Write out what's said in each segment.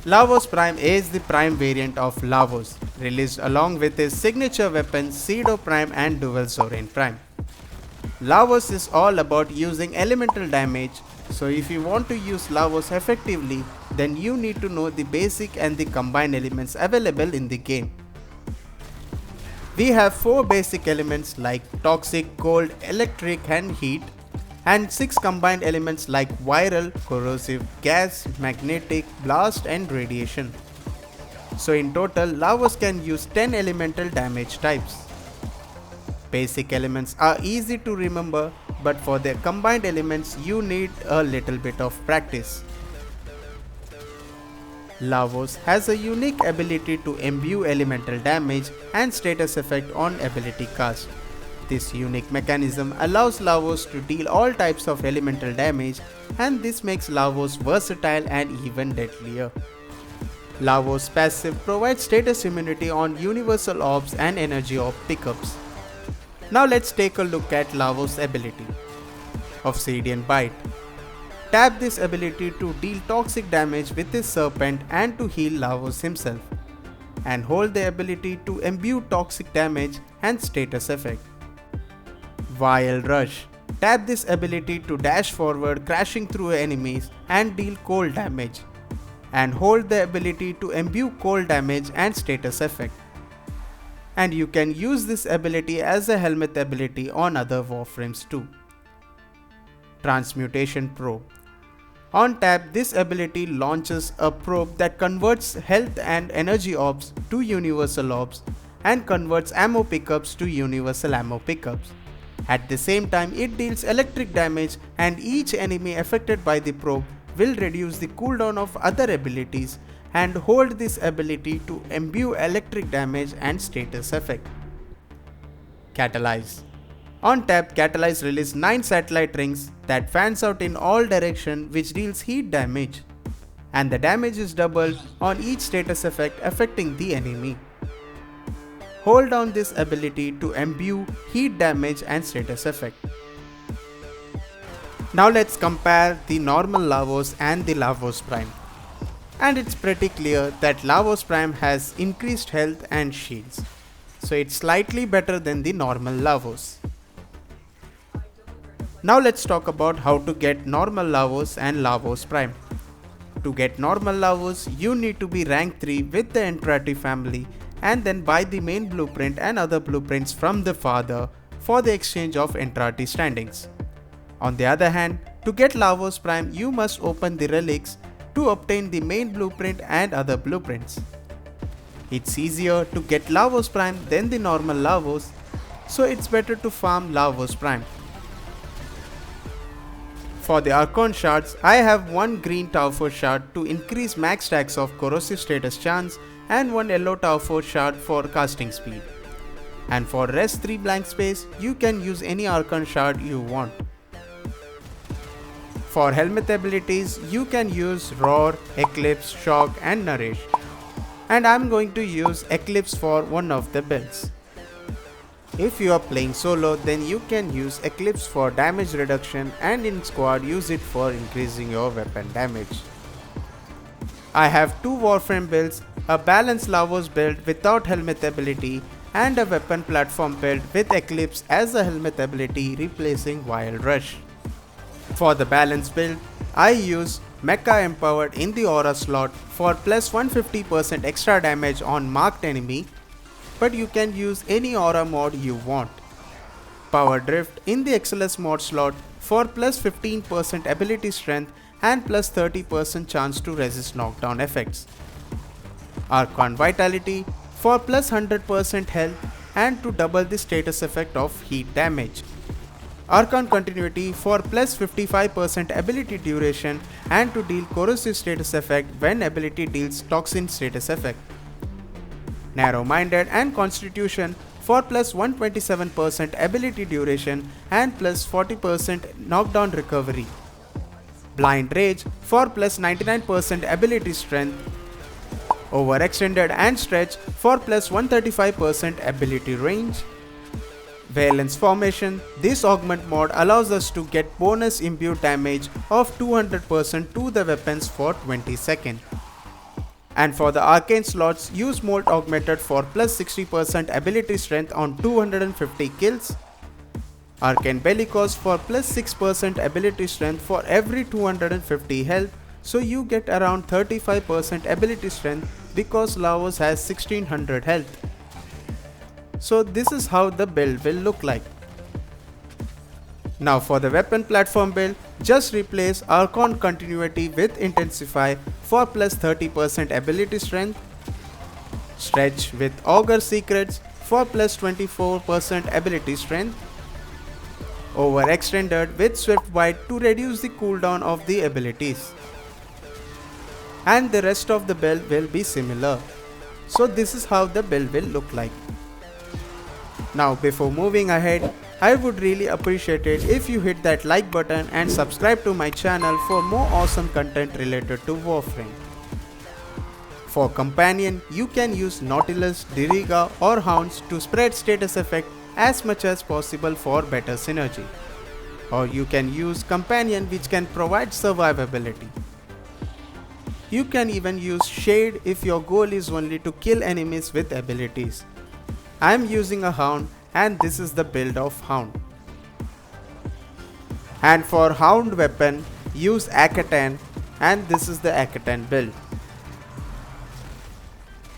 Lavos Prime is the prime variant of Lavos, released along with his signature weapons Pseudo Prime and Dual Zorin Prime. Lavos is all about using elemental damage, so if you want to use Lavos effectively, then you need to know the basic and the combined elements available in the game. We have 4 basic elements like Toxic, Cold, Electric and Heat, and 6 combined elements like Viral, Corrosive, Gas, Magnetic, Blast and Radiation. So in total, Lavos can use 10 elemental damage types. Basic elements are easy to remember, but for their combined elements you need a little bit of practice. Lavos has a unique ability to imbue elemental damage and status effect on ability cast. This unique mechanism allows Lavos to deal all types of elemental damage, and this makes Lavos versatile and even deadlier. Lavos passive provides status immunity on universal orbs and energy orb pickups. Now let's take a look at Lavos' ability. Obsidian Bite. Tap this ability to deal toxic damage with his serpent and to heal Lavos himself, and hold the ability to imbue toxic damage and status effect. Wild Rush. Tap this ability to dash forward, crashing through enemies and deal cold damage, and hold the ability to imbue cold damage and status effect. And you can use this ability as a Helminth ability on other Warframes too. Transmutation Probe. On tap, this ability launches a probe that converts health and energy orbs to universal orbs and converts ammo pickups to universal ammo pickups. At the same time, it deals electric damage, and each enemy affected by the probe will reduce the cooldown of other abilities and hold this ability to imbue electric damage and status effect. Catalyze. On tap, Catalyze releases 9 satellite rings that fans out in all directions, which deals heat damage, and the damage is doubled on each status effect affecting the enemy. Hold down this ability to imbue heat damage and status effect. Now let's compare the normal Lavos and the Lavos Prime. And it's pretty clear that Lavos Prime has increased health and shields, so it's slightly better than the normal Lavos. Now let's talk about how to get normal Lavos and Lavos Prime. To get normal Lavos, you need to be rank 3 with the Entrati family and then buy the main blueprint and other blueprints from the father for the exchange of Entrati standings. On the other hand, to get Lavos Prime, you must open the relics to obtain the main blueprint and other blueprints. It's easier to get Lavos Prime than the normal Lavos, so it's better to farm Lavos Prime. For the Archon Shards, I have one green Tau 4 shard to increase max stacks of corrosive status chance and one yellow Tau 4 shard for casting speed. And for rest 3 blank space, you can use any Archon Shard you want. For Helminth abilities, you can use Roar, Eclipse, Shock and Nourish. And I'm going to use Eclipse for one of the builds. If you are playing solo, then you can use Eclipse for damage reduction, and in squad use it for increasing your weapon damage. I have 2 Warframe builds, a balanced Lavos build without Helminth ability and a weapon platform build with Eclipse as a Helminth ability replacing Wild Rush. For the balanced build, I use Mecha Empowered in the aura slot for plus 150% extra damage on marked enemy, but you can use any aura mod you want. Power Drift in the XLS mod slot for plus 15% ability strength and plus 30% chance to resist knockdown effects. Archon Vitality for plus 100% health and to double the status effect of heat damage. Archon Continuity for plus 55% ability duration and to deal corrosive status effect when ability deals toxin status effect. Narrow-Minded and Constitution for plus 127% ability duration and plus 40% knockdown recovery. Blind Rage for plus 99% ability strength. Overextended and Stretch for plus 135% ability range. Valence Formation. This augment mod allows us to get bonus imbue damage of 200% to the weapons for 20 seconds. And for the arcane slots, use Molt Augmented for plus 60% ability strength on 250 kills, Arcane Bellicose for plus 6% ability strength for every 250 health, so you get around 35% ability strength because Lavos has 1600 health. So this is how the build will look like. Now for the weapon platform build, just replace Archon Continuity with Intensify for plus 30% ability strength, Stretch with Augur Secrets for plus 24% ability strength, Overextended with Swift Bite to reduce the cooldown of the abilities. And the rest of the build will be similar. So this is how the build will look like. Now before moving ahead, I would really appreciate it if you hit that like button and subscribe to my channel for more awesome content related to Warframe. For companion, you can use Nautilus, Diriga or Hounds to spread status effect as much as possible for better synergy. Or you can use companion which can provide survivability. You can even use Shade if your goal is only to kill enemies with abilities. I am using a Hound and this is the build of Hound. And for Hound weapon, use Akatan and this is the Akatan build.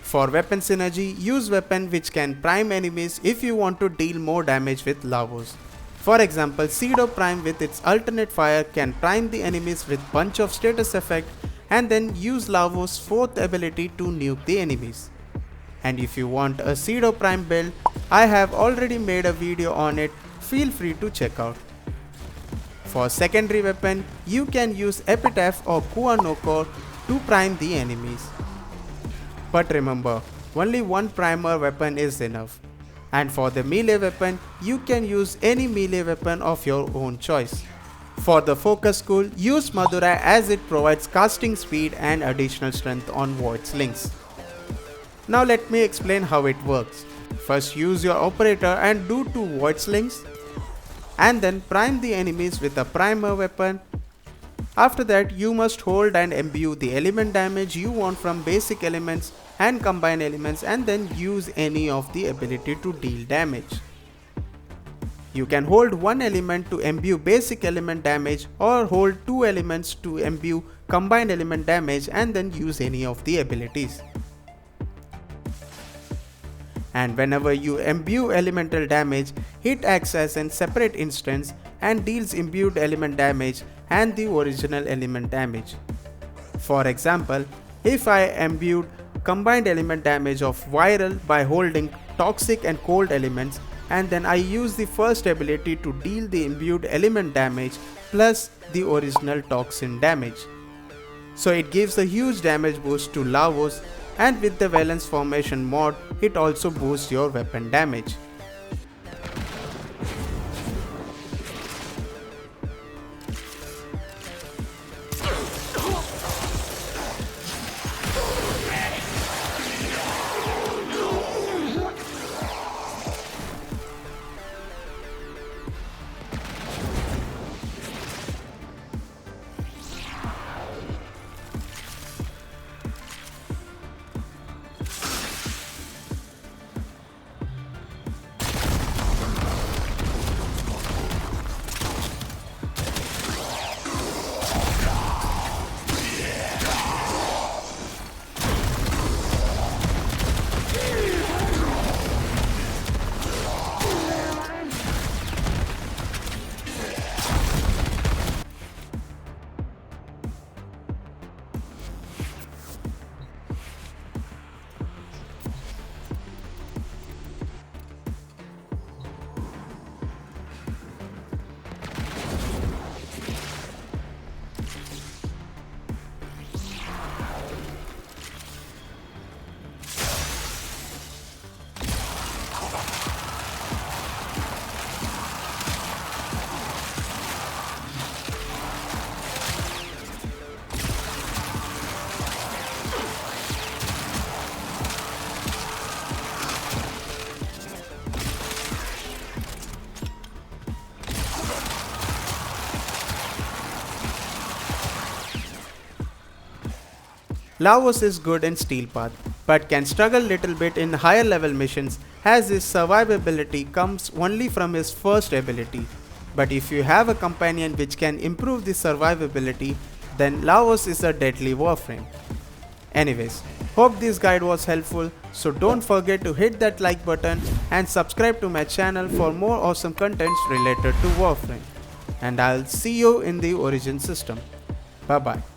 For weapon synergy, use weapon which can prime enemies if you want to deal more damage with Lavos. For example, Pseudo Prime with its alternate fire can prime the enemies with bunch of status effect and then use Lavos' 4th ability to nuke the enemies. And if you want a Pseudo Prime build, I have already made a video on it, feel free to check out. For secondary weapon, you can use Epitaph or Kuanokor to prime the enemies. But remember, only one primer weapon is enough. And for the melee weapon, you can use any melee weapon of your own choice. For the focus school, use Madurai as it provides casting speed and additional strength on Void Slings. Now let me explain how it works. First use your operator and do 2 Void Slings, and then prime the enemies with a primer weapon. After that you must hold and imbue the element damage you want from basic elements and combine elements and then use any of the ability to deal damage. You can hold one element to imbue basic element damage or hold 2 elements to imbue combined element damage and then use any of the abilities. And whenever you imbue elemental damage, it acts as a separate instance and deals imbued element damage and the original element damage. For example, if I imbued combined element damage of viral by holding toxic and cold elements and then I use the first ability to deal the imbued element damage plus the original toxin damage. So it gives a huge damage boost to Lavos, and with the Valence Formation mod, it also boosts your weapon damage. Lavos is good in Steel Path, but can struggle little bit in higher level missions as his survivability comes only from his first ability. But if you have a companion which can improve the survivability, then Lavos is a deadly Warframe. Anyways, hope this guide was helpful, so don't forget to hit that like button and subscribe to my channel for more awesome contents related to Warframe. And I'll see you in the Origin system. Bye bye.